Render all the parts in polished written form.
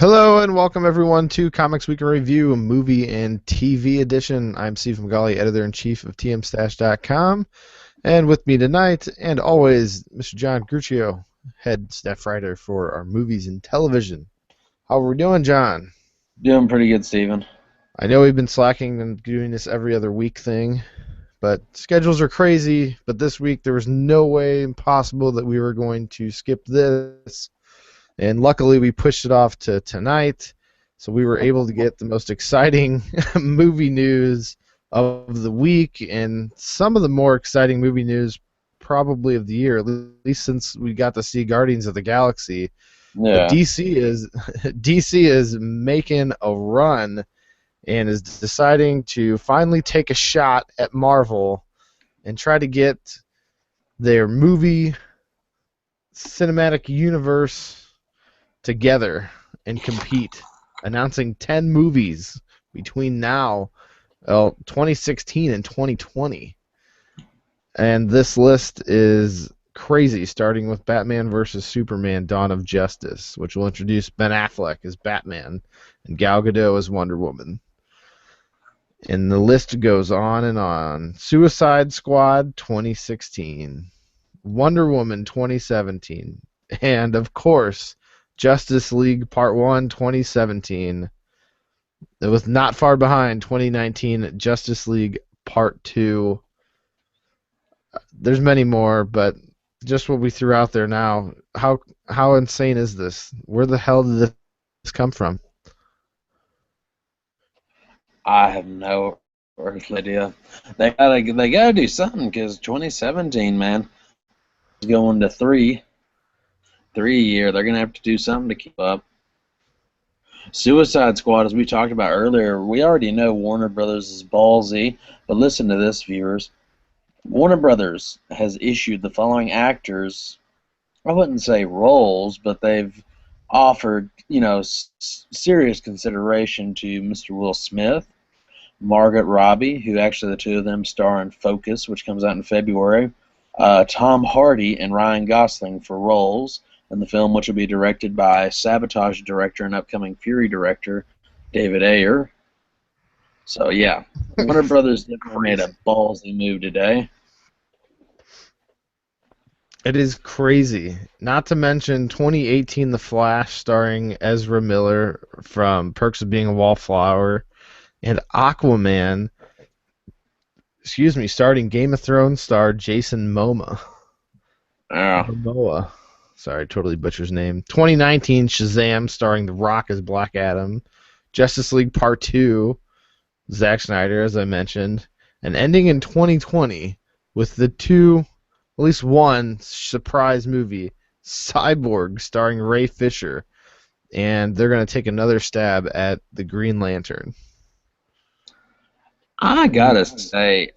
Hello and welcome everyone to Comics Week in Review, a movie and TV edition. I'm Steve McAuley, editor-in-chief of TMStash.com, and with me tonight, and always, Mr. John Gurrcio, head staff writer for our movies and television. How are we doing, John? Doing pretty good, Steven. I know we've been slacking and doing this every other week thing, but schedules are crazy. But this week there was no way possible that we were going to skip this. And luckily, we pushed it off to tonight, so we were able to get the most exciting movie news of the week and some of the more exciting movie news probably of the year, at least since we got to see Guardians of the Galaxy. But Yeah. DC is DC is making a run and is deciding to finally take a shot at Marvel and try to get their movie cinematic universe together and compete, announcing 10 movies between now, 2016 and 2020. And this list is crazy, starting with Batman vs. Superman Dawn of Justice, which will introduce Ben Affleck as Batman and Gal Gadot as Wonder Woman. And the list goes on and on. Suicide Squad 2016, Wonder Woman 2017, and of course, Justice League Part 1 2017. It was not far behind 2019 Justice League Part 2. There's many more, but just what we threw out there now. How insane is this? Where the hell did this come from? I have no earthly idea. They gotta do something because 2017, man, is going to three a year. They're gonna have to do something to keep up. Suicide Squad, as we talked about earlier, we already know Warner Brothers is ballsy, but listen to this, viewers. Warner Brothers has issued the following actors. I wouldn't say roles, but they've offered, serious consideration to Mr. Will Smith, Margaret Robbie, who actually the two of them star in Focus, which comes out in February, Tom Hardy and Ryan Gosling for roles in the film, which will be directed by Sabotage director and upcoming Fury director David Ayer. So yeah, Warner Brothers definitely made a Crazy. ballsy move today. It is crazy. Not to mention 2018 The Flash starring Ezra Miller from Perks of Being a Wallflower and Aquaman, starting Game of Thrones star Jason Yeah. Momoa. Sorry, totally butcher's name. 2019 Shazam starring The Rock as Black Adam. Justice League Part 2, Zack Snyder, as I mentioned. And ending in 2020 with the two, at least one, surprise movie, Cyborg starring Ray Fisher. And they're going to take another stab at the Green Lantern. I gotta say,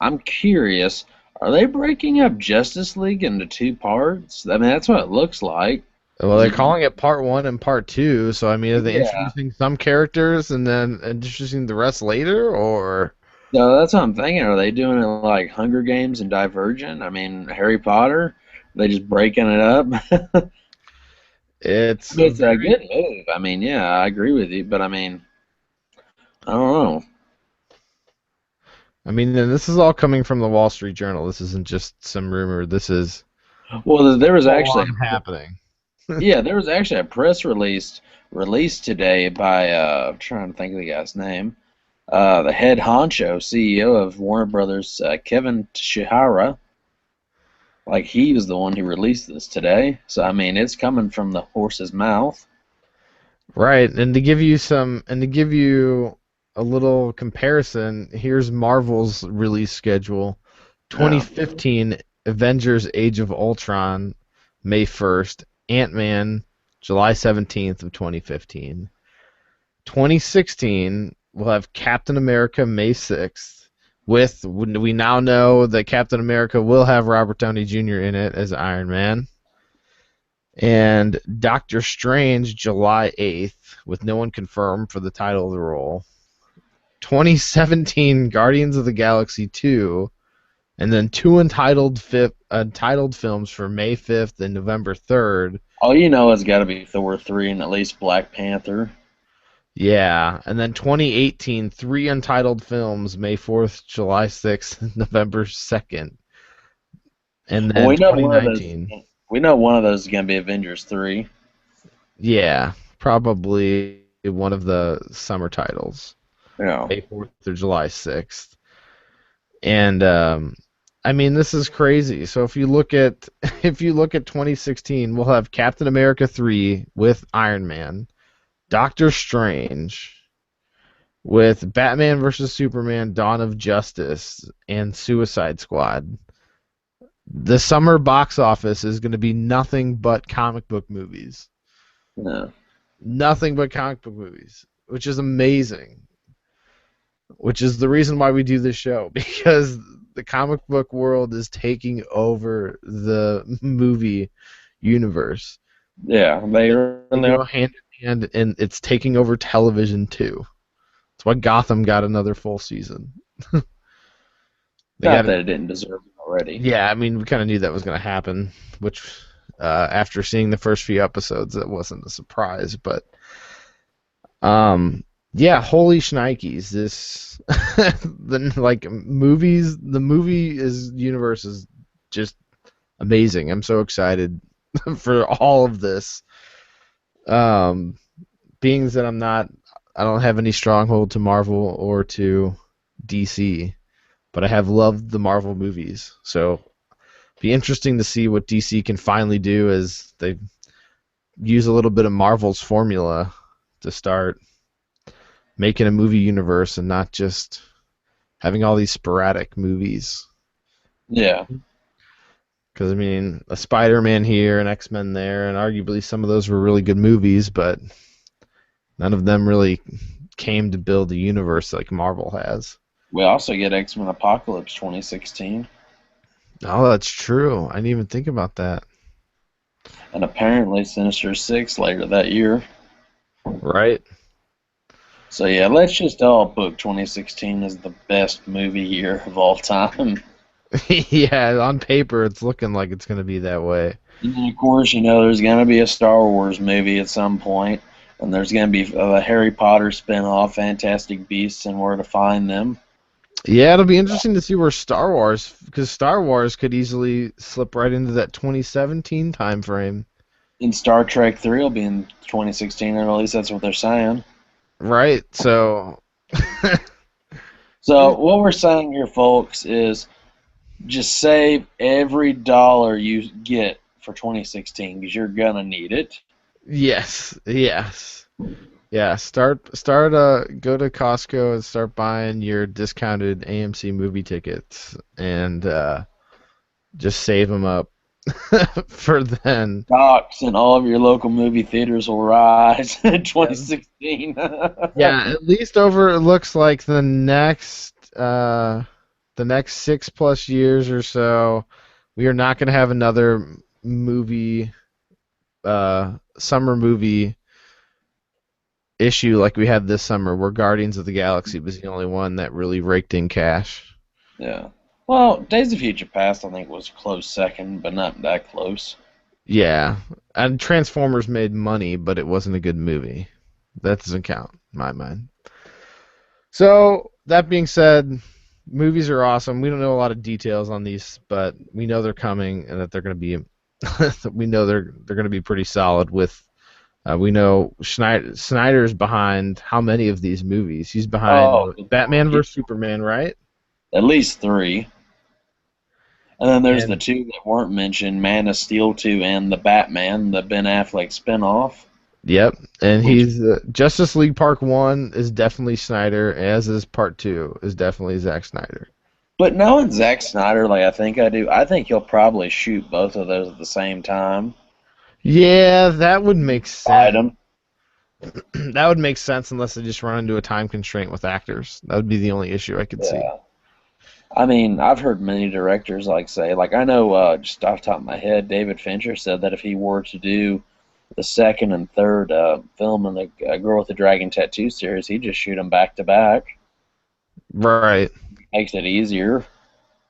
I'm curious. Are they breaking up Justice League into two parts? I mean, that's what it looks like. Well, Is they're it? calling it Part 1 and Part 2, so I mean, are they Yeah. introducing some characters and then introducing the rest later, or No, that's what I'm thinking. Are they doing it like Hunger Games and Divergent? I mean, Harry Potter? Are they just breaking it up? it's It's a very... good move. I mean, yeah, I agree with you, but I mean, I don't know. I mean, and this is all coming from the Wall Street Journal. This isn't just some rumor. This is Well, there was full actually, on happening. yeah, there was actually a press release released today by I'm trying to think of the guy's name. The head honcho CEO of Warner Brothers, Kevin Shihara, like he was the one who released this today. So I mean, it's coming from the horse's mouth. Right, and to give you a little comparison, here's Marvel's release schedule. Yeah. 2015 Avengers Age of Ultron, May 1st. Ant-Man, July 17th of 2015. 2016 we'll have Captain America May 6th. With we now know that Captain America will have Robert Downey Jr. in it as Iron Man. And Doctor Strange July 8th, with no one confirmed for the title of the role. 2017 Guardians of the Galaxy 2 and then two entitled films for May 5th and November 3rd. Oh, you know it's got to be Thor 3 and at least Black Panther. Yeah, and then 2018, three untitled films, May 4th, July 6th, November 2nd. And Well, then 2019, we know one of those is going to be Avengers 3. yeah, probably one of the summer titles, Yeah. May 4th or July 6th. And I mean, this is crazy. So if you look at if you look at 2016, we'll have Captain America 3 with Iron Man, Doctor Strange with Batman versus Superman, Dawn of Justice, and Suicide Squad. The summer box office is going to be nothing but comic book movies. Yeah. Nothing but comic book movies, which is amazing. Which is the reason why we do this show, because the comic book world is taking over the movie universe. Yeah, they They really are. go hand in hand, and it's taking over television too. That's why Gotham got another full season. They Not got that it. it didn't deserve it already. Yeah, I mean, we kind of knew that was going to happen, which after seeing the first few episodes, that wasn't a surprise. But yeah, holy shnikes! This the like movies, the movie is universe is just amazing. I'm so excited for all of this. Um, being that I don't have any stronghold to Marvel or to DC, but I have loved the Marvel movies. So be interesting to see what DC can finally do as they use a little bit of Marvel's formula to start making a movie universe and not just having all these sporadic movies. Yeah. Because, I mean, a Spider-Man here, an X-Men there, and arguably some of those were really good movies, but none of them really came to build a universe like Marvel has. We also get X-Men Apocalypse 2016. Oh, that's true. I didn't even think about that. And apparently Sinister Six later that year. Right? So yeah, let's just all book 2016 as the best movie year of all time. Yeah, on paper, it's looking like it's going to be that way. And then of course, you know, there's going to be a Star Wars movie at some point, and there's going to be a Harry Potter spin-off, Fantastic Beasts and Where to Find Them. Yeah, it'll be interesting to see where Star Wars, because Star Wars could easily slip right into that 2017 time frame. And Star Trek 3 will be in 2016, or at least that's what they're saying. Right, so So what we're saying here, folks, is just save every dollar you get for 2016 because you're gonna need it. yes, yes. Yeah, go to Costco and start buying your discounted AMC movie tickets and just save them up for then. Stocks in all of your local movie theaters will rise in Yeah. 2016. Yeah, at least over it looks like the next 6+ years or so, we are not going to have another movie summer movie issue like we had this summer, where Guardians of the Galaxy was the only one that really raked in cash. Yeah. Well, Days of Future Past, I think, was close second, but not that close. Yeah, and Transformers made money, but it wasn't a good movie. That doesn't count in my mind. So that being said, movies are awesome. We don't know a lot of details on these, but we know they're coming and that they're going to be. We know they're going to be pretty solid. With we know Snyder's behind how many of these movies? He's behind Oh, Batman vs Superman, right? at least three. And then there's the And two that weren't mentioned, Man of Steel 2 and The Batman, the Ben Affleck spinoff. yep, and Which, he's Justice League Part 1 is definitely Snyder, as is Part 2 is definitely Zack Snyder. but knowing Zack Snyder like I think I do, I think he'll probably shoot both of those at the same time. Yeah, that would make sense. Item. That would make sense unless they just run into a time constraint with actors. That would be the only issue I could see. Yeah. I mean, I've heard many directors say, like I know just off the top of my head, David Fincher said that if he were to do the second and third film in the Girl with the Dragon Tattoo series, he'd just shoot them back to back. Right. Makes it easier.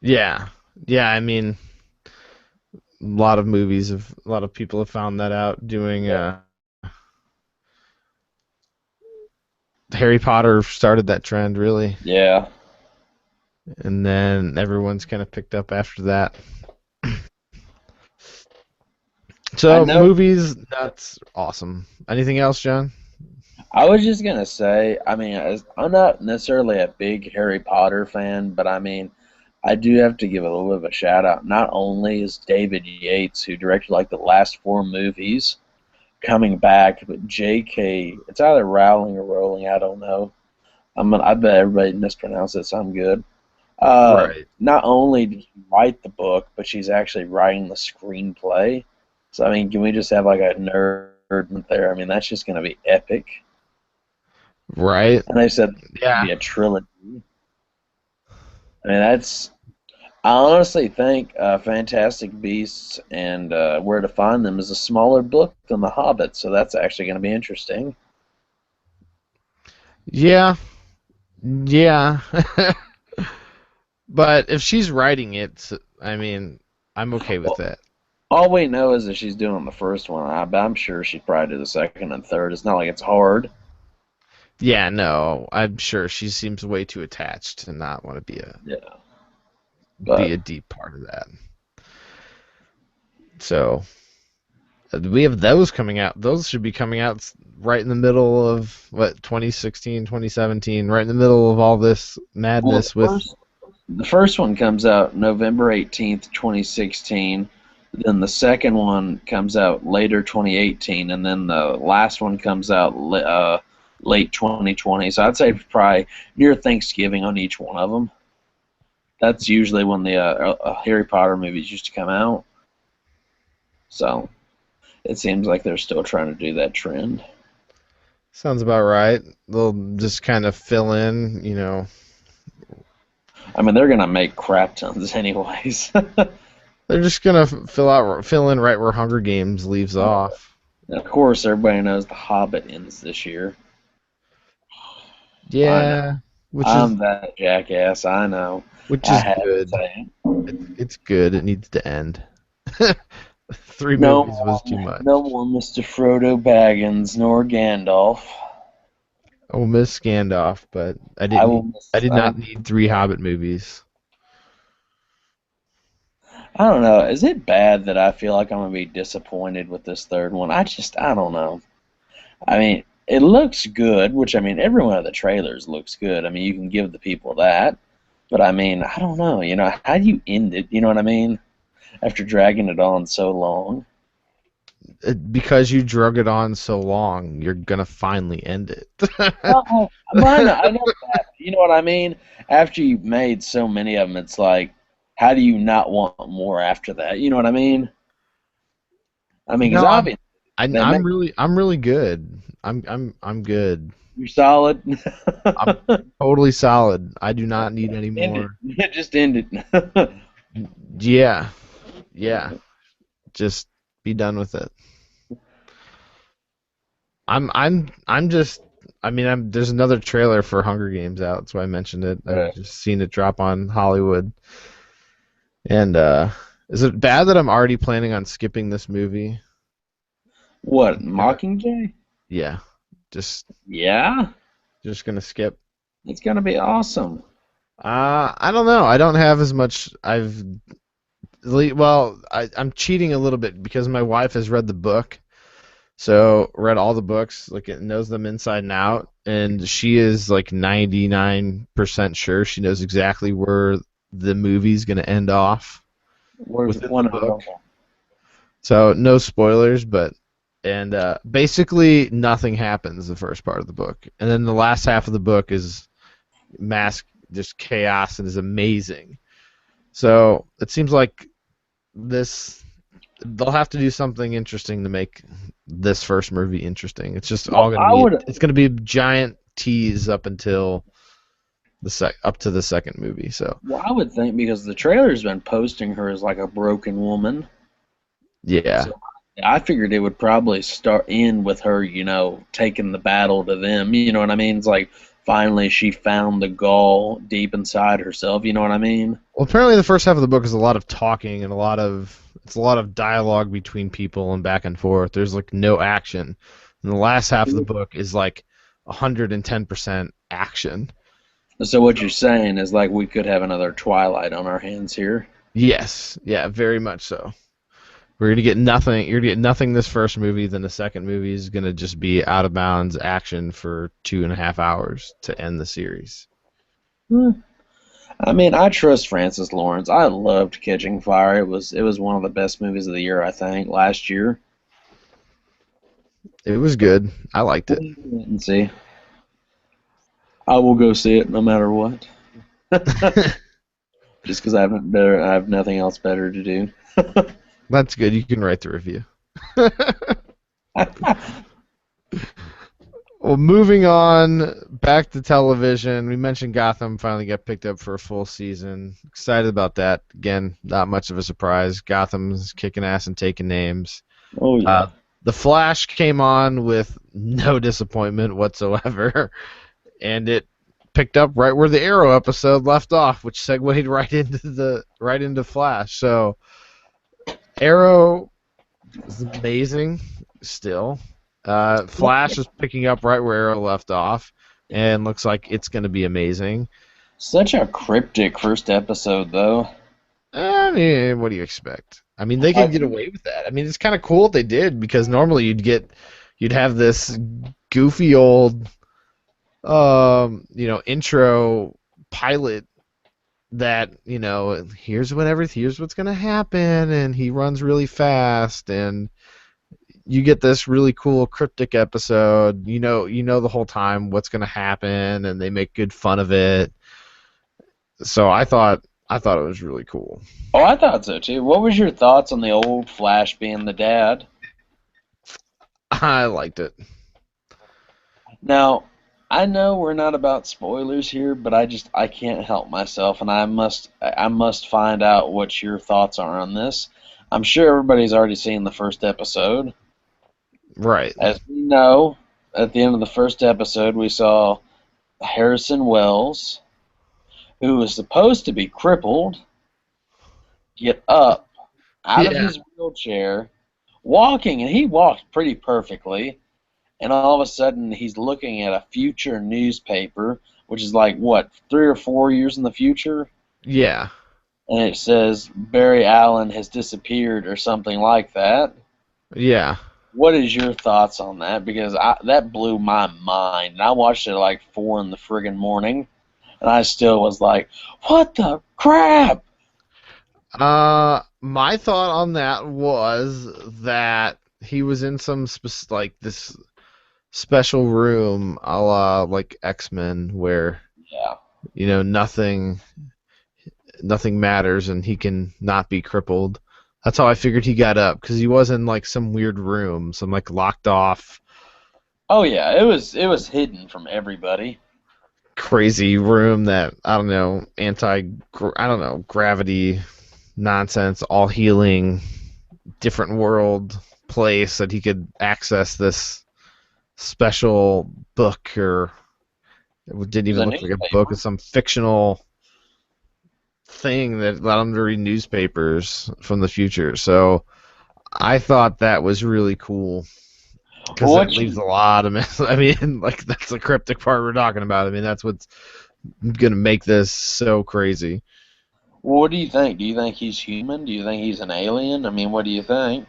Yeah. Yeah, I mean, a lot of people have found that out doing. Harry Potter started that trend really, Yeah, and then everyone's kind of picked up after that. I So know. movies, that's awesome. Anything else, John? I was just gonna say, I mean, I'm not necessarily a big Harry Potter fan, but I mean, I do have to give a little bit of a shout out. Not only is David Yates, who directed like the last four movies, coming back, but J.K. It's either Rowling or Rowling, I don't know. I bet everybody mispronounced it, so I'm good. Right. Not only did she write the book, but she's actually writing the screenplay. So I mean, can we just have like a nerd there? I mean, that's just gonna be epic. Right. And they said it's gonna Yeah. be a trilogy. I mean, that's. I honestly think Fantastic Beasts and Where to Find Them is a smaller book than The Hobbit, so that's actually going to be interesting. Yeah. Yeah. But if she's writing it, I mean, I'm okay with Well, that. all we know is that she's doing the first one. I'm sure she'd probably do the second and third. It's not like it's hard. Yeah, no, I'm sure she seems way too attached to not want to Yeah, be but a deep part of that. So we have those coming out. Those should be coming out right in the middle of what 2016, 2017, right in the middle of all this well, madness with. the first one comes out November 18th, 2016. Then the second one comes out later 2018, and then the last one comes out late 2020. So I'd say probably near Thanksgiving on each one of them. That's usually when the Harry Potter movies used to come out. So it seems like they're still trying to do that trend. Sounds about right. They'll just kind of fill in, you know. I mean, they're gonna make crap tons anyways. They're just gonna fill in right where Hunger Games leaves off. And of course, everybody knows The Hobbit ends this year. I know. Yeah, which is I'm that jackass. I know. which I is had to good. say it. It's good. It needs to end. Three No movies more, was too no much. more Mr. Frodo Baggins nor Gandalf. I will miss Gandalf, but I will I miss. did not need three Hobbit movies. I don't know. Is it bad that I feel like I'm gonna be disappointed with this third one? I don't know. I mean, it looks good, which I mean, every one of the trailers looks good. I mean, you can give the people that, but I mean, I don't know. You know, how do you end it? You know what I mean? After dragging it on so long. Because you drug it on so long, you're gonna finally end it. No, I know that. You know what I mean? After you've made so many of them, it's like, how do you not want more after that? You know what I mean? I mean, because No, obviously they make I'm really good. I'm good. you solid. I'm totally solid. I do not need any End it. more. Just end it. Yeah, yeah. Just be done with it. I'm just. I mean, there's another trailer for Hunger Games out. That's why I mentioned it. I've just seen it drop on Hollywood. And is it bad that I'm already planning on skipping this movie? What, Gonna, Mockingjay? yeah, just Yeah, just gonna skip. it's gonna be awesome. I don't know. I don't have as much. Well, I'm cheating a little bit because my wife has read the book, so read all the books, like it knows them inside and out, and she is like 99% sure she knows exactly where the movie's gonna end off Where's within the one of book. them? So no spoilers, but and basically nothing happens the first part of the book, and then the last half of the book is mass just chaos and is amazing. So it seems like this they'll have to do something interesting to make this first movie interesting. It's just Well, all gonna I be would. it's gonna be a giant tease up until up to the second movie. So Well, I would think because the trailer's been posting her as like a broken woman. yeah, So I figured it would probably start in with her, taking the battle to them. You know what I mean? It's like finally she found the gall deep inside herself. You know what I mean? Well, apparently the first half of the book is a lot of talking and a lot of dialogue between people and back and forth. There's like no action. And the last half of the book is like 110% action. So what you're saying is like we could have another Twilight on our hands here. Yes, yeah, very much so. We're gonna get nothing. You're gonna get nothing this first movie. Then the second movie is gonna just be out of bounds action for 2.5 hours to end the series. Hmm. I mean, I trust Francis Lawrence. I loved Catching Fire. It was one of the best movies of the year, I think, last year. It was good. I liked it. Wait and see. I will go see it no matter what. Just because I have nothing else better to do. That's good. You can write the review. Well, moving on back to television, we mentioned Gotham finally got picked up for a full season. Excited about that. Again, not much of a surprise. Gotham's kicking ass and taking names. Oh yeah. The Flash came on with no disappointment whatsoever, and it picked up right where the Arrow episode left off, which segued right into Flash. So Arrow is amazing still. Flash is picking up right where Arrow left off, and looks like it's going to be amazing. Such a cryptic first episode, though. I mean, what do you expect? I mean, they could get away with that. I mean, it's kind of cool what they did, because normally you'd have this goofy old, intro pilot that, here's what's going to happen, and he runs really fast, and you get this really cool cryptic episode. You know the whole time what's going to happen, and they make good fun of it. So I thought it was really cool. Oh, I thought so too. What was your thoughts on the old Flash being the dad? I liked it. Now, I know we're not about spoilers here, but I can't help myself, and I must find out what your thoughts are on this. I'm sure everybody's already seen the first episode. Right. As we know, at the end of the first episode, we saw Harrison Wells, who was supposed to be crippled, get up out of his wheelchair, walking, and he walked pretty perfectly, and all of a sudden he's looking at a future newspaper, which is like, what, 3 or 4 years in the future? Yeah. And it says Barry Allen has disappeared or something like that. Yeah. What is your thoughts on that? Because that blew my mind. And I watched it at like 4 in the friggin' morning, and I still was like, what the crap? My thought on that was that he was in some this special room, a la like X-Men, where nothing matters and he can not be crippled. That's how I figured he got up, because he was in like some weird room, some like locked off. Oh yeah, it was hidden from everybody. Crazy room that I don't know, gravity nonsense, all healing, different world place that he could access this special book, or it didn't even look like a book. It's some fictional thing that allowed him to read newspapers from the future. So I thought that was really cool, because it leaves a lot of I mean, like, that's the cryptic part we're talking about. I mean, that's what's gonna make this so crazy. Well, what do you think? Do you think he's human? Do you think he's an alien? I mean, what do you think?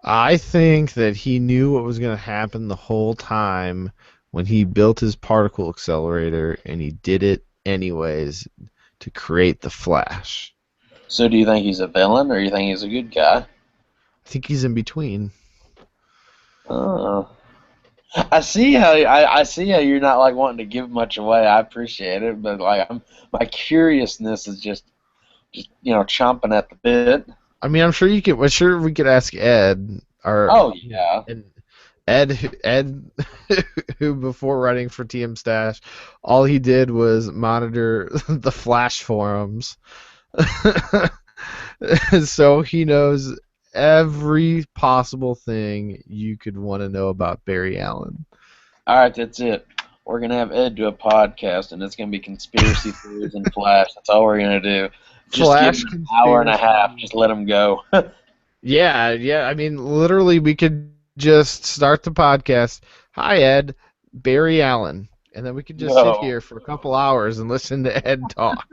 I think that he knew what was going to happen the whole time when he built his particle accelerator, and he did it anyways to create the Flash. So do you think he's a villain, or do you think he's a good guy? I think he's in between. Oh. I see how you're not like wanting to give much away. I appreciate it, but like my curiousness is just chomping at the bit. I mean, I'm sure we could ask Ed. Oh yeah. And Ed, who before writing for TM Stash, all he did was monitor the Flash forums, so he knows every possible thing you could want to know about Barry Allen. All right, that's it. we're gonna have Ed do a podcast, and it's gonna be conspiracy theories and Flash. That's all we're gonna do. Just give Flash him an hour and a half. conspiracy. Just let him go. Yeah, yeah. I mean, literally, we could just start the podcast. Hi, Ed. Barry Allen. And then we could just sit No. here for a couple hours and listen to Ed talk.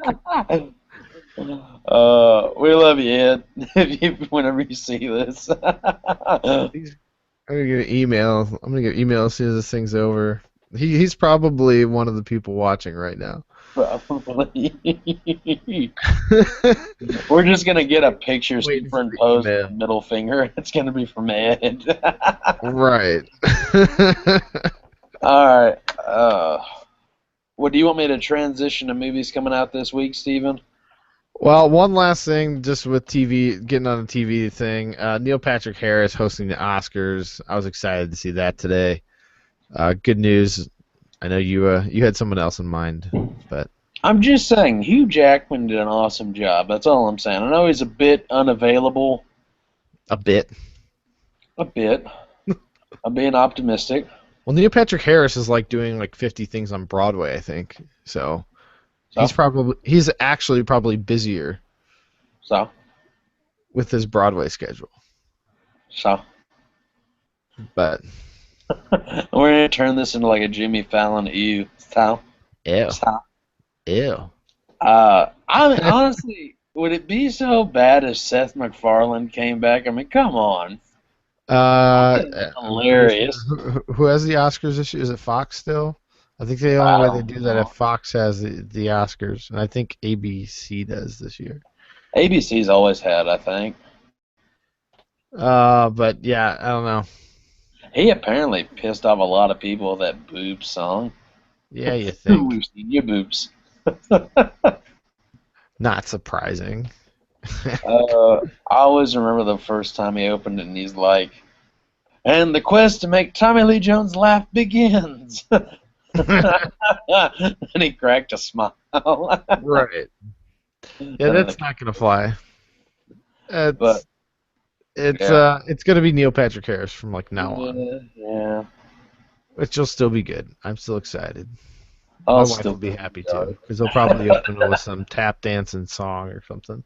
We love you, Ed. Whenever you see this. I'm gonna get an email. I'm gonna get an email as soon as this thing's over. He's probably one of the people watching right now. Probably. We're just gonna get a picture Waiting for the superimposed email. with the middle finger. It's gonna be from Ed. Right. All right. What do you want me to transition to movies coming out this week, Steven? Well, one last thing, just with TV, getting on the TV thing. Neil Patrick Harris hosting the Oscars. I was excited to see that today. Good news. I know you had someone else in mind, but I'm just saying, Hugh Jackman did an awesome job. That's all I'm saying. I know he's a bit unavailable. a bit. A bit. I'm being optimistic. Well, Neil Patrick Harris is like doing like 50 things on Broadway, I think. So he's actually probably busier So. with his Broadway schedule. But We're gonna turn this into like a Jimmy Fallon ew style. ew, Style. ew. I mean, honestly, would it be so bad if Seth MacFarlane came back? I mean, come on. Hilarious. Who has the Oscars this year? Is it Fox still? I think the I only way they don't do that if know. Fox has the Oscars, and I think ABC does this year. ABC's always had, I think. But yeah, I don't know. He apparently pissed off a lot of people with that boobs song. Yeah, you think? We've seen your boobs. Not surprising. I always remember the first time he opened it, and he's like, "And the quest to make Tommy Lee Jones laugh begins." And he cracked a smile. Right. Yeah, that's not gonna fly. But It's gonna be Neil Patrick Harris from like now on, yeah. which will still be good. I'm still excited. I'll My wife still will be happy too, because they'll probably open it with some tap dancing song or something.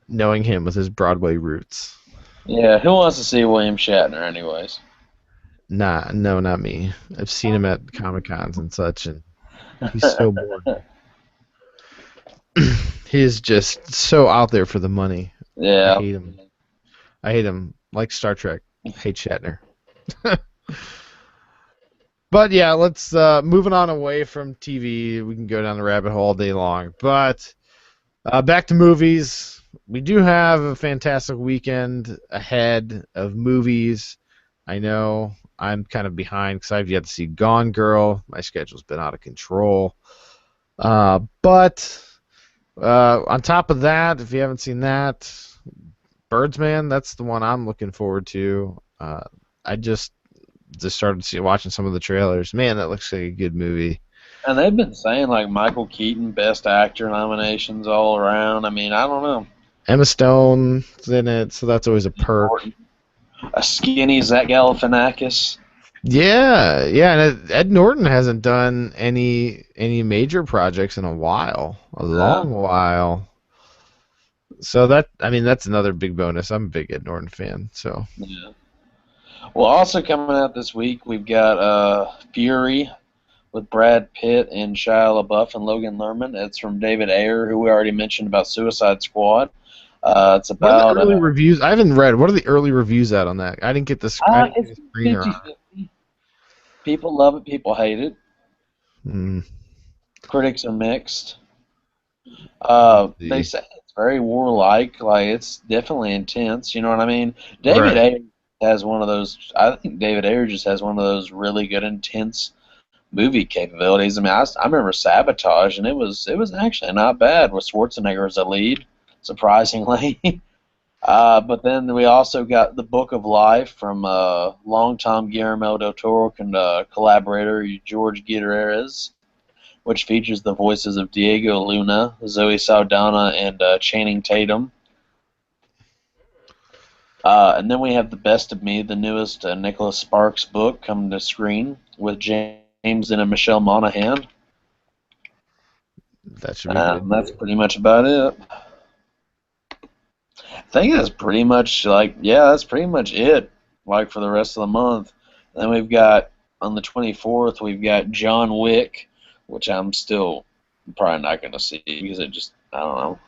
Knowing him with his Broadway roots. Yeah, who wants to see William Shatner, anyways? Nah, no, not me. I've seen him at Comic Cons and such, and he's so boring. He is just so out there for the money. Yeah. I hate him. I hate him. Like Star Trek. I hate Shatner. But yeah, let's moving on away from TV. We can go down the rabbit hole all day long. But back to movies. We do have a fantastic weekend ahead of movies. I know I'm kind of behind because I've yet to see Gone Girl. My schedule's been out of control. But on top of that, if you haven't seen that, Birdsman, that's the one I'm looking forward to. I just started watching some of the trailers. Man, that looks like a good movie. And they've been saying like Michael Keaton Best Actor nominations all around. I mean, I don't know. Emma Stone's in it, so that's always a perk. A skinny Zach Galifianakis. Yeah, and Ed Norton hasn't done any major projects in a while, a long while. So that's another big bonus. I'm a big Ed Norton fan, so. Yeah. Well, also coming out this week, we've got Fury with Brad Pitt and Shia LaBeouf and Logan Lerman. It's from David Ayer, who we already mentioned about Suicide Squad. It's What are about the early reviews? I haven't read. What are the early reviews out on that? I didn't get the it's screener on 50-50. People love it, people hate it. it. Critics are mixed. They say it's very warlike, like it's definitely intense. You know what I mean? David Ayer has one of those. I think David Ayer just has one of those really good, intense movie capabilities. I mean, I remember Sabotage, and it was actually not bad with Schwarzenegger as a lead, surprisingly. But then we also got The Book of Life from longtime Guillermo del Toro collaborator George Gutierrez, which features the voices of Diego Luna, Zoe Saldana, and Channing Tatum. And then we have The Best of Me, the newest Nicholas Sparks book, coming to screen with James and Michelle Monaghan. That should be good. That's pretty much about it. I think that's pretty much that's pretty much it. Like for the rest of the month. Then we've got on the 24th we've got John Wick, which I'm still probably not going to see because I don't know.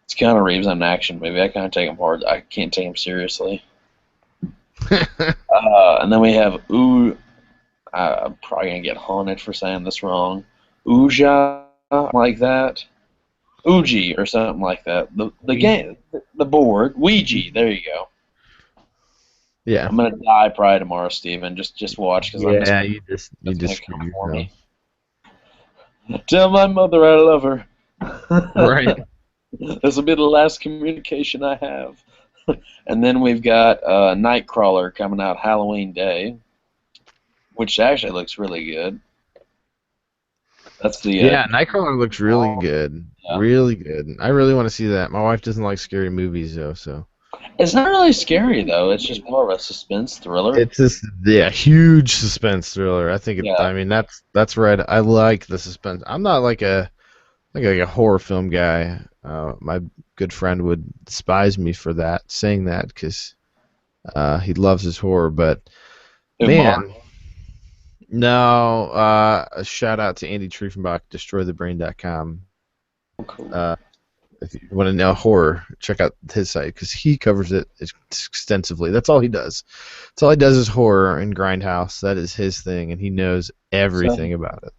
It's kind of Reeves an action movie. I kind of take him hard. I can't take him seriously. And then we have I'm probably gonna get haunted for saying this wrong. Ouija, like that. Ouija or something like that. The game, the board, Ouija. There you go. Yeah. I'm gonna die probably tomorrow, Steven. Just watch because I'm just you just gonna screwed come for yourself. me. Tell my mother I love her. Right. This will be the last communication I have. And then we've got Nightcrawler coming out Halloween Day, which actually looks really good. That's the Yeah, Nightcrawler looks really good. yeah. Really good. I really want to see that. My wife doesn't like scary movies though, so It's not really scary though. It's just more of a suspense thriller. it's just huge suspense thriller. I think Yeah. I mean that's right. I like the suspense. I'm not like a horror film guy. My good friend would despise me for that, saying that because he loves his horror. But Umar. man, no. A shout out to Andy Triefenbach, DestroyTheBrain.com. Cool. If you want to know horror, check out his site because he covers it extensively. That's all he does. That's all he does is horror and Grindhouse. That is his thing, and he knows everything about it.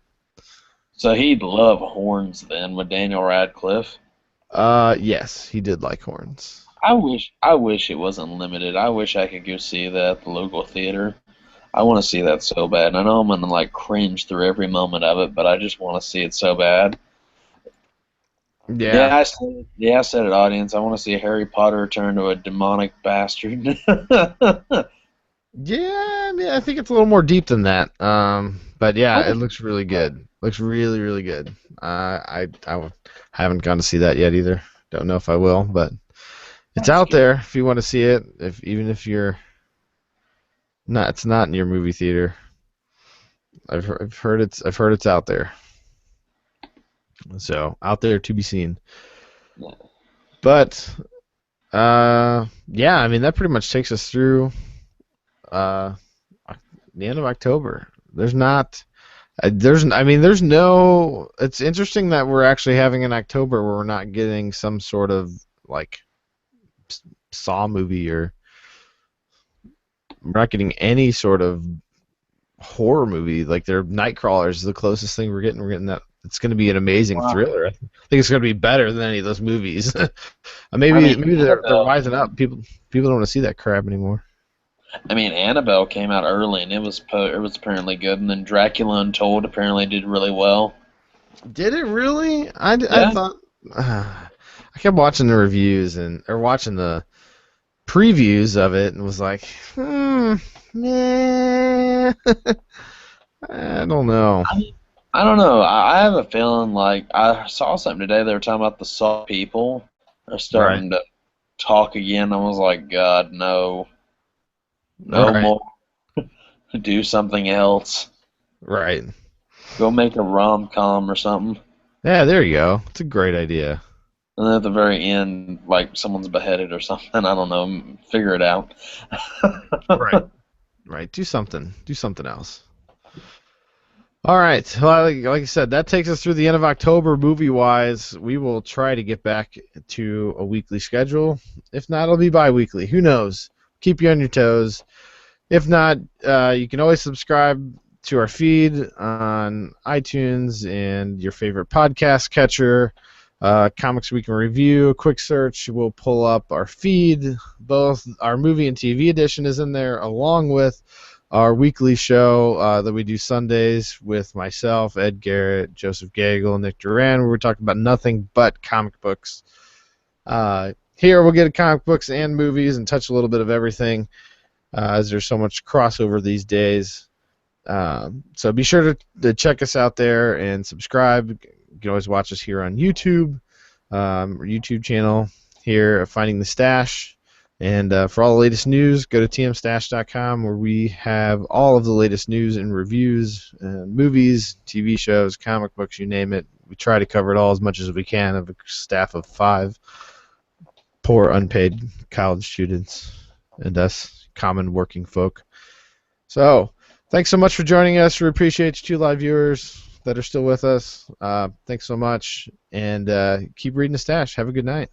So he'd love horns then with Daniel Radcliffe. Yes, he did like horns. I wish it wasn't limited. I wish I could go see that at the local theater. I want to see that so bad. And I know I'm gonna like cringe through every moment of it, but I just want to see it so bad. Yeah. I said it, audience. I want to see Harry Potter turn to a demonic bastard. Yeah, I mean, I think it's a little more deep than that. But yeah, it looks really good. Looks really, really good. I haven't gone to see that yet either. Don't know if I will, but it's out there if you want to see it. Even if you're not, it's not in your movie theater. I've heard it's out there. So out there to be seen. But yeah, I mean that pretty much takes us through uh, the end of October. There's not, there's no. It's interesting that we're actually having an October where we're not getting some sort of like Saw movie or we're not getting any sort of horror movie. Like their Nightcrawler is the closest thing we're getting. We're getting that. It's going to be an amazing thriller. I think it's going to be better than any of those movies. Maybe they're wising up. People don't want to see that crap anymore. I mean, Annabelle came out early, and it was apparently good, and then Dracula Untold apparently did really well. Did it really? I thought I kept watching the reviews or watching the previews of it and was like, nah, I don't know. I don't know. I have a feeling like I saw something today. They were talking about the Saw people are starting to talk again. I was like, God, no more. Do something else. Right. Go make a rom-com or something. Yeah, there you go. It's a great idea. And then at the very end, like someone's beheaded or something. I don't know. Figure it out. Right. Do something. Do something else. All right. Well, like I said, that takes us through the end of October movie-wise. We will try to get back to a weekly schedule. If not, it'll be bi-weekly. Who knows? Keep you on your toes. If not, you can always subscribe to our feed on iTunes and your favorite podcast catcher. Comics Week in Review, a quick search will pull up our feed. Both our movie and TV edition is in there, along with our weekly show that we do Sundays with myself, Ed Garrett, Joseph Gagel, Nick Duran, where we talk about nothing but comic books. Here we'll get comic books and movies and touch a little bit of everything, as there's so much crossover these days. So be sure to check us out there and subscribe. You can always watch us here on YouTube, our YouTube channel here, Finding the Stash. And for all the latest news, go to tmstash.com, where we have all of the latest news and reviews, movies, TV shows, comic books, you name it. We try to cover it all as much as we can of a staff of 5 poor unpaid college students and us common working folk. So thanks so much for joining us. We appreciate you 2 live viewers that are still with us. Thanks so much, and keep reading the stash. Have a good night.